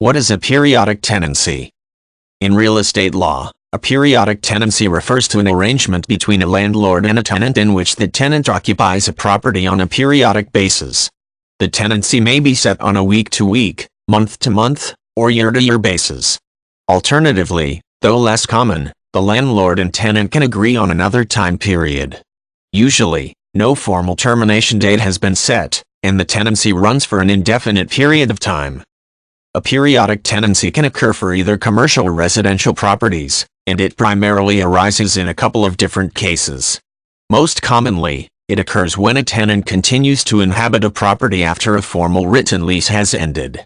What is a periodic tenancy? In real estate law, a periodic tenancy refers to an arrangement between a landlord and a tenant in which the tenant occupies a property on a periodic basis. The tenancy may be set on a week-to-week, month-to-month, or year-to-year basis. Alternatively, though less common, the landlord and tenant can agree on another time period. Usually, no formal termination date has been set, and the tenancy runs for an indefinite period of time. A periodic tenancy can occur for either commercial or residential properties, and it primarily arises in a couple of different cases. Most commonly, it occurs when a tenant continues to inhabit a property after a formal written lease has ended.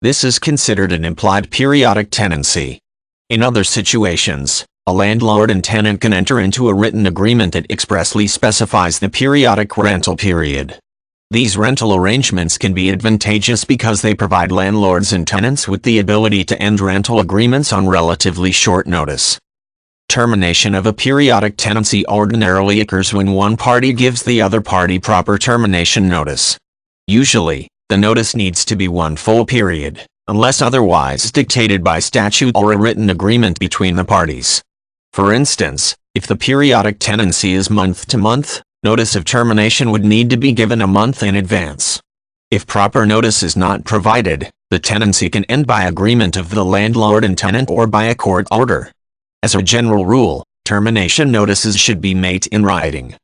This is considered an implied periodic tenancy. In other situations, a landlord and tenant can enter into a written agreement that expressly specifies the periodic rental period. These rental arrangements can be advantageous because they provide landlords and tenants with the ability to end rental agreements on relatively short notice. Termination of a periodic tenancy ordinarily occurs when one party gives the other party proper termination notice. Usually, the notice needs to be one full period, unless otherwise dictated by statute or a written agreement between the parties. For instance, if the periodic tenancy is month-to-month, notice of termination would need to be given a month in advance. If proper notice is not provided, the tenancy can end by agreement of the landlord and tenant or by a court order. As a general rule, termination notices should be made in writing.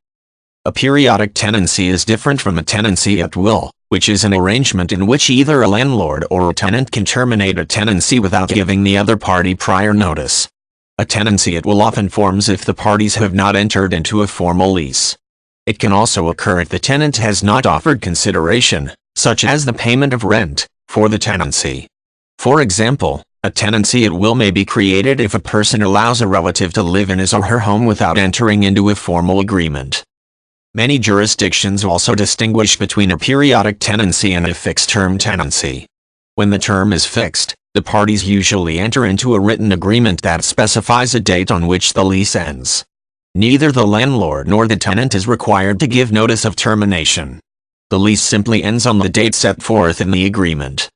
A periodic tenancy is different from a tenancy at will, which is an arrangement in which either a landlord or a tenant can terminate a tenancy without giving the other party prior notice. A tenancy at will often forms if the parties have not entered into a formal lease. It can also occur if the tenant has not offered consideration, such as the payment of rent, for the tenancy. For example, a tenancy at will may be created if a person allows a relative to live in his or her home without entering into a formal agreement. Many jurisdictions also distinguish between a periodic tenancy and a fixed-term tenancy. When the term is fixed, the parties usually enter into a written agreement that specifies a date on which the lease ends. Neither the landlord nor the tenant is required to give notice of termination. The lease simply ends on the date set forth in the agreement.